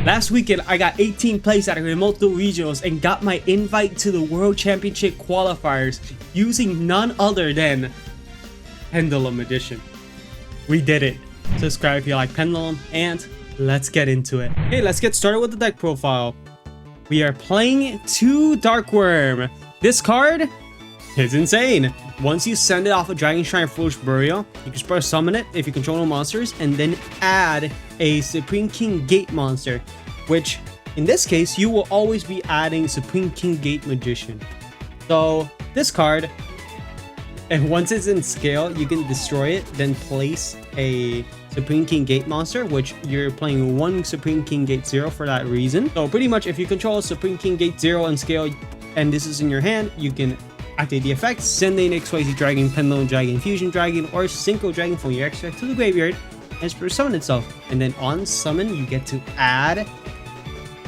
Last weekend, I got 18th place at remote duel regionals and got my invite to the World Championship qualifiers using none other than Pendulum Edition. We did it. Subscribe if you like Pendulum, and let's get into it. Okay, let's get started with the deck profile. We are playing 2 Dark Worm. This card is insane. Once you send it off a Dragon Shrine Foolish Burial, you can spell summon it if you control no monsters, and then add a Supreme King Gate monster, which in this case you will always be adding Supreme King Gate Magician. So this card, and once it's in scale, you can destroy it, then place a Supreme King Gate monster, which you're playing 1 Supreme King Gate 0 for that reason. So pretty much if you control Supreme King Gate 0 on scale and this is in your hand, you can activate the effect, send an XYZ Dragon, Pendulum Dragon, Fusion Dragon, or Synchro Dragon from your extract to the graveyard and summon itself. And then on summon, you get to add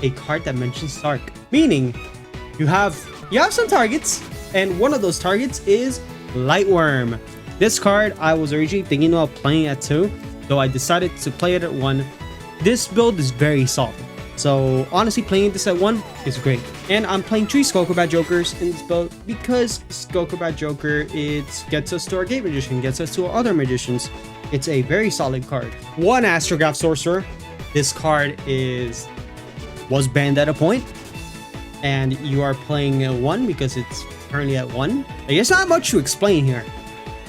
a card that mentions Dark. Meaning, you have some targets, and one of those targets is Lightworm. This card, I was originally thinking about playing at 2, though I decided to play it at 1. This build is very solid. So honestly, playing this at 1 is great. And I'm playing 3 Skullcrobat Jokers in this build because Skullcrobat Joker, it gets us to our Gate Magician, gets us to our other magicians. It's a very solid card. 1 Astrograph Sorcerer. This card was banned at a point, and you are playing 1 because it's currently at 1. There's not much to explain here.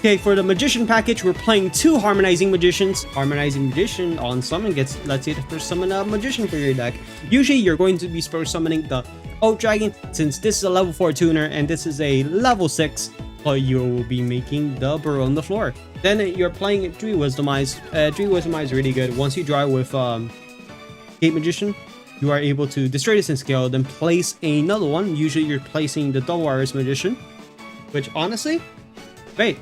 Okay, for the Magician package, we're playing 2 Harmonizing Magicians. Harmonizing Magician on summon gets, let's say, the first summon a Magician for your deck. Usually, you're going to be first summoning the Oak Dragon, since this is a level 4 tuner and this is a level 6, so you will be making the Burrow on the floor. Then you're playing 3 Wisdom Eyes. 3 Wisdom Eyes is really good. Once you draw with Gate Magician, you are able to destroy this in scale, then place another one. Usually, you're placing the Double Iris Magician, which honestly, great.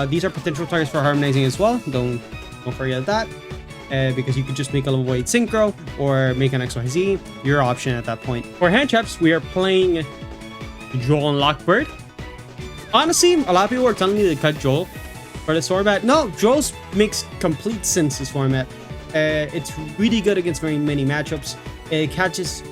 These are potential targets for Harmonizing as well. Don't forget that, because you could just make a level 8 Synchro or make an XYZ. Your option at that point. For hand traps, we are playing Joel and Lockbird. Honestly, a lot of people are telling me to cut Joel for this format. No, Joel makes complete sense this format. It's really good against very many matchups. It catches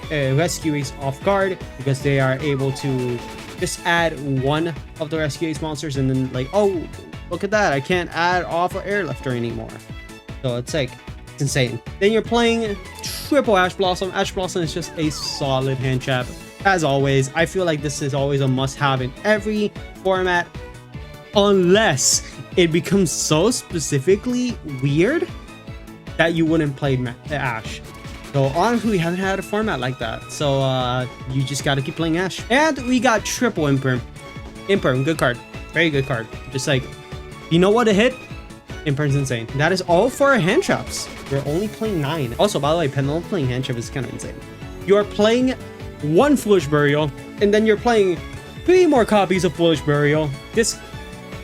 Rescue Ace off guard because they are able to just add 1 of the Rescue Ace monsters and then like, oh, look at that, I can't add off an Airlifter anymore. So it's like, it's insane. Then you're playing triple Ash Blossom. Ash Blossom is just a solid hand trap. As always, I feel like this is always a must-have in every format, unless it becomes so specifically weird that you wouldn't play Ash. So honestly, we haven't had a format like that. So you just gotta keep playing Ash. And we got triple Imperm. Imperm, good card. Very good card. Just like, you know what to hit? Imperm's insane. That is all for our hand traps. We're only playing 9. Also, by the way, Pendulum playing hand trap is kind of insane. You are playing 1 Foolish Burial, and then you're playing 3 more copies of Foolish Burial.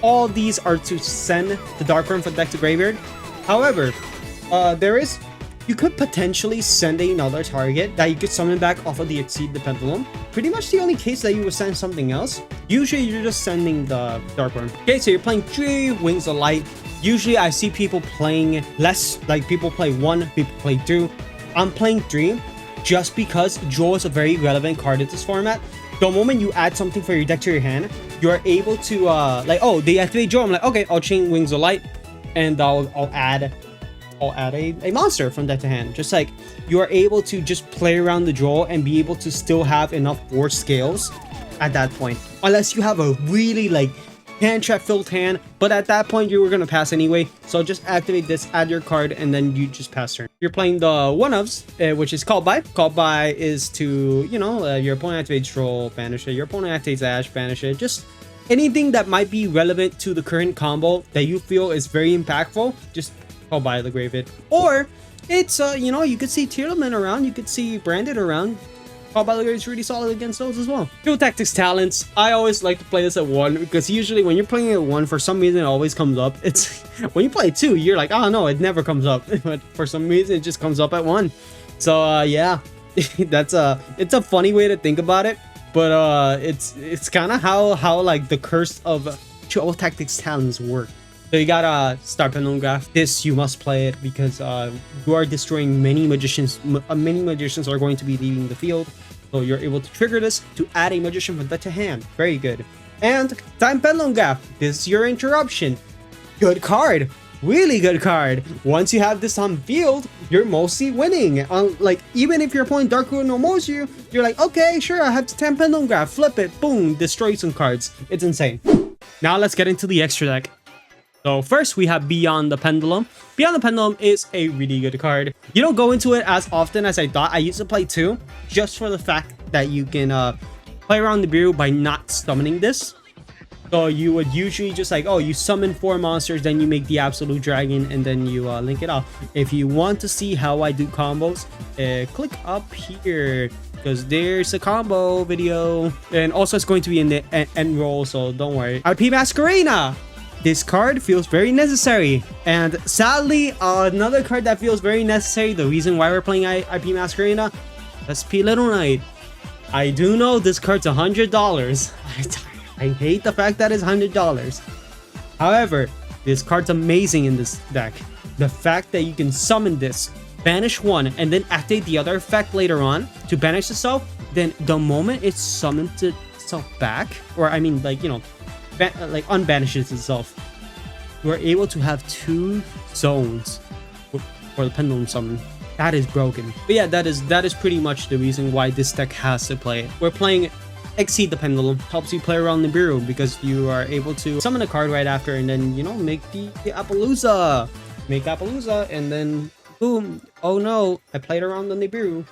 All these are to send the Dark Worm from deck to graveyard. However, you could potentially send another target that you could summon back off of the Exceed the Pendulum. Pretty much the only case that you would send something else. Usually you're just sending the Dark Worm. Okay, so you're playing 3 Wings of Light. Usually I see people playing less, like people play 1, people play 2. I'm playing 3 just because Joel is a very relevant card in this format. The moment you add something for your deck to your hand, you're able to like, oh, they activate Joel. I'm like, okay, I'll chain Wings of Light and I'll add a monster from deck to hand. Just like, you are able to just play around the draw and be able to still have enough force scales at that point, unless you have a really like hand trap filled hand, but at that point you were gonna pass anyway. So just activate this, add your card, and then you just pass turn. You're playing the one-ofs, which is Called By. Called By is to, you know, your opponent activates Troll, banish it. Your opponent activates Ash, banish it. Just anything that might be relevant to the current combo that you feel is very impactful, just Called By the graveyard. Or it's you know, you could see Tearlament around, you could see Branded around. Called By the graveyard is really solid against those as well. Dual Tactics Talents. I always like to play this at 1 because usually when you're playing at 1, for some reason it always comes up. It's when you play 2, you're like, oh no, it never comes up. But for some reason it just comes up at 1. So yeah, it's a funny way to think about it. But it's kind of how like the curse of Dual Tactics Talents work. So you got a Star Pendulum Graph. This, you must play it because you are destroying many magicians. Many magicians are going to be leaving the field. So you're able to trigger this to add a magician from deck to hand. Very good. And Time Pendulum Graph. This is your interruption. Good card. Really good card. Once you have this on field, you're mostly winning. Like, even if you're playing Dark Road no Moju, you're like, okay, sure, I have the Time Pendulum Graph. Flip it. Boom. Destroy some cards. It's insane. Now let's get into the extra deck. So first we have Beyond the Pendulum. Beyond the Pendulum is a really good card. You don't go into it as often as I thought. I used to play 2 just for the fact that you can play around the bureau by not summoning this. So you would usually just like, oh, you summon 4 monsters, then you make the Absolute Dragon, and then you link it off. If you want to see how I do combos, click up here, because there's a combo video. And also it's going to be in the end roll, so don't worry. RP Masquerena! This card feels very necessary. And sadly, another card that feels very necessary, the reason why we're playing IP Masquerena, SP Little Knight. I do know this card's $100. I hate the fact that it's $100. However, this card's amazing in this deck. The fact that you can summon this, banish 1, and then activate the other effect later on to banish itself, then the moment it summons itself back, or I mean, like, you know, like unbanishes itself, you are able to have 2 zones for the Pendulum summon. That is broken. But yeah, that is pretty much the reason why this deck has to play it. We're playing Exceed the Pendulum. Helps you play around the bureau because you are able to summon a card right after, and then, you know, make the Appaloosa. Make Appaloosa, and then boom. Oh no, I played around on the bureau,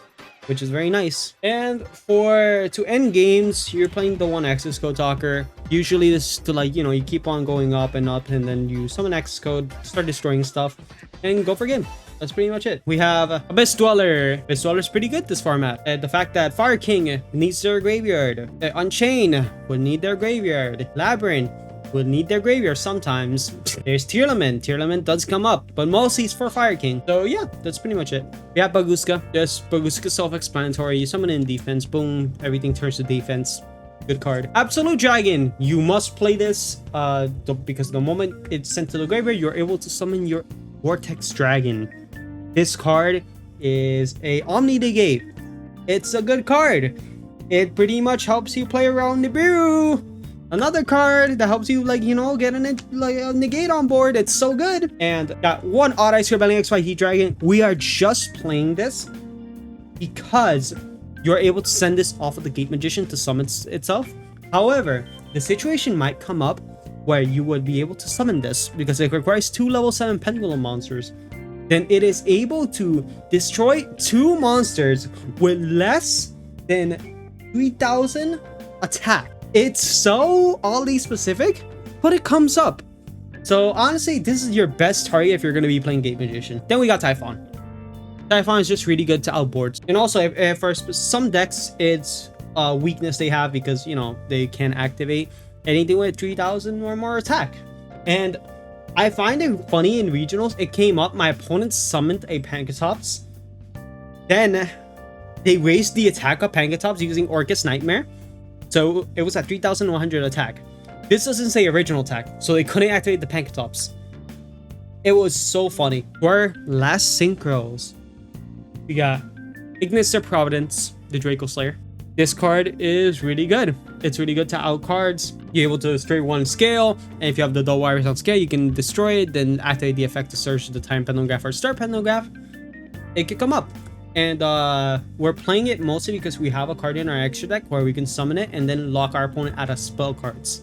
which is very nice. And to end games, you're playing the 1 Access Code Talker. Usually this is to, like, you know, you keep on going up and up, and then you summon Access Code, start destroying stuff, and go for game. That's pretty much it. We have Abyss Dweller. Abyss Dweller is pretty good this format. The fact that Fire King needs their graveyard. Unchain would need their graveyard. Labyrinth would need their graveyard sometimes. There's Tearlament. Tearlament does come up, but mostly it's for Fire King. So yeah, that's pretty much it. We have Baguska. Just Baguska self-explanatory. You summon in defense, boom, everything turns to defense. Good card. Absolute Dragon. You must play this because the moment it's sent to the graveyard, you're able to summon your Vortex Dragon. This card is a Omni Negate. It's a good card. It pretty much helps you play around the bureau. Another card that helps you, like, you know, get a negate on board. It's so good. And got 1 Odd Eyes Rebelling XYZ Dragon. We are just playing this because you're able to send this off of the Gate Magician to summon itself. However, the situation might come up where you would be able to summon this because it requires 2 level 7 Pendulum monsters. Then it is able to destroy 2 monsters with less than 3,000 attack. It's so oddly specific, but it comes up. So honestly, this is your best target if you're going to be playing Gate Magician. Then we got Typhon. Typhon is just really good to outboard. And also, if for some decks, it's a weakness they have because, you know, they can activate anything with 3,000 or more attack. And I find it funny in regionals, it came up, my opponent summoned a Pankatops. Then they raised the attack of Pankatops using Orcus Nightmare. So it was at 3,100 attack. This doesn't say original attack, so they couldn't activate the Pankatops. It was so funny. For our last synchros, we got Ignis Providence, the Draco Slayer. This card is really good. It's really good to out cards. You're able to destroy 1 scale, and if you have the Dull Wires on scale, you can destroy it, then activate the effect to search the Time Pendulum Graph or Star Pendulum Graph. It could come up. And we're playing it mostly because we have a card in our extra deck where we can summon it and then lock our opponent out of spell cards,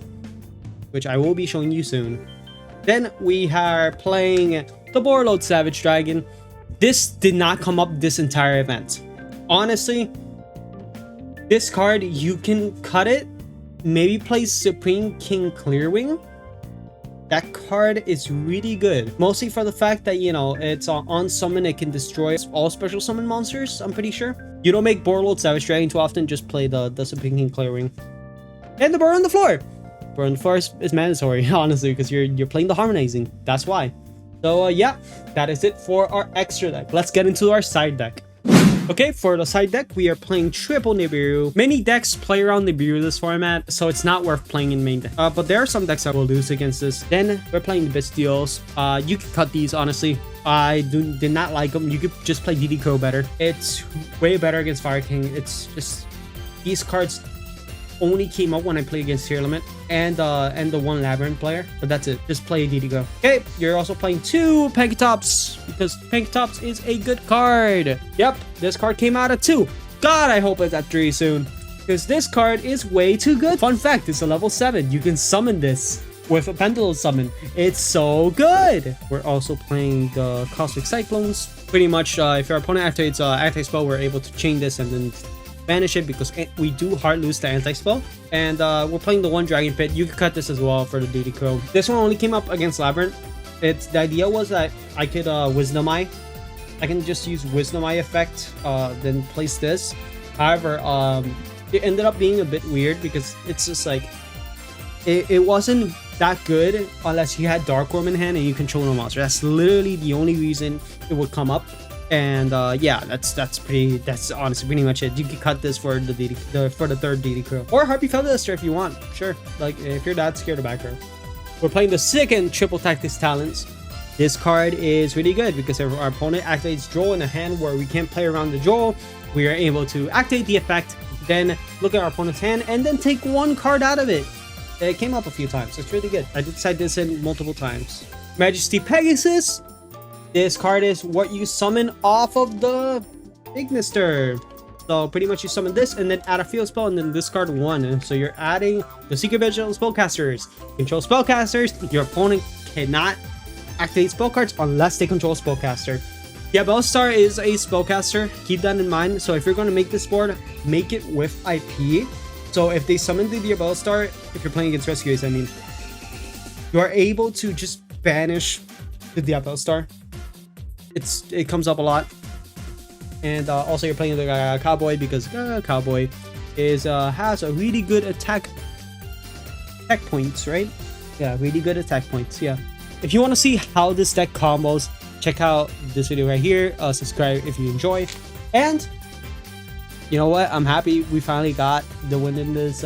which I will be showing you soon. Then we are playing the Borreload Savage Dragon. This did not come up this entire event. Honestly, this card, you can cut it, maybe play Supreme King Clearwing. That card is really good. Mostly for the fact that, you know, it's on summon, it can destroy all special summon monsters, I'm pretty sure. You don't make Borreload Savage Dragon too often, just play the Supreme King Clearwing. And the Burrow on the Floor. Burrow on the Floor is mandatory, honestly, because you're playing the Harmonizing. That's why. So yeah, that is it for our extra deck. Let's get into our side deck. Okay, for the side deck, we are playing triple Nibiru. Many decks play around Nibiru this format, so it's not worth playing in main deck. But there are some decks that will lose against this. Then we're playing the Bestials. You can cut these, honestly. I did not like them. You could just play DD Crow better. It's way better against Fire King. It's just these cards only came up when I play against Tier Limit and the one Labyrinth player, but that's it. Just play DD Go. Okay, you're also playing 2 Pankatops because Pankatops is a good card. Yep, this card came out at 2. God, I hope it's at 3 soon because this card is way too good. Fun fact, it's a level 7. You can summon this with a Pendulum summon. It's so good. We're also playing the Cosmic Cyclones. Pretty much, if your opponent activates anti-spell, we're able to chain this and then banish it because we do hard lose the anti-spell. And we're playing the one Dragon Pit. You could cut this as well for the DD Crow. This one only came up against Labyrinth. The idea was that I could Wisdom Eye. I can just use Wisdom Eye effect, then place this. However, it ended up being a bit weird because it's just like it wasn't that good unless you had Dark Worm in hand and you control a monster. That's literally the only reason it would come up. And yeah, that's honestly pretty much it. You can cut this for the third DD Crow or Harpy Featherduster if you want. Sure, like if you're that scared of back row. We're playing the second Triple Tactics Talents. This card is really good because if our opponent activates Droll in a hand where we can't play around the Droll, we are able to activate the effect, then look at our opponent's hand and then take one card out of it. It came up a few times. It's really good. I did decide this in multiple times. Majesty Pegasus. This card is what you summon off of the Ignister. So pretty much you summon this and then add a field spell and then discard 1. So you're adding the Secret Vigil Spellcasters. Control Spellcasters. Your opponent cannot activate spell cards unless they control Spellcaster. Yeah, Bellstar is a Spellcaster. Keep that in mind. So if you're going to make this board, make it with IP. So if they summon the Bellstar, if you're playing against Rescuers, I mean, you are able to just banish the Bellstar. It comes up a lot. And also you're playing the Cowboy because Cowboy has a really good attack points, right? Yeah, really good attack points. Yeah. If you want to see how this deck combos, check out this video right here. Subscribe if you enjoy. And you know what? I'm happy we finally got the win in this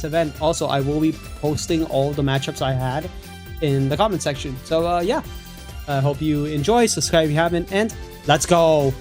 event. Also, I will be posting all the matchups I had in the comment section. So yeah. I hope you enjoy. Subscribe if you haven't, and let's go.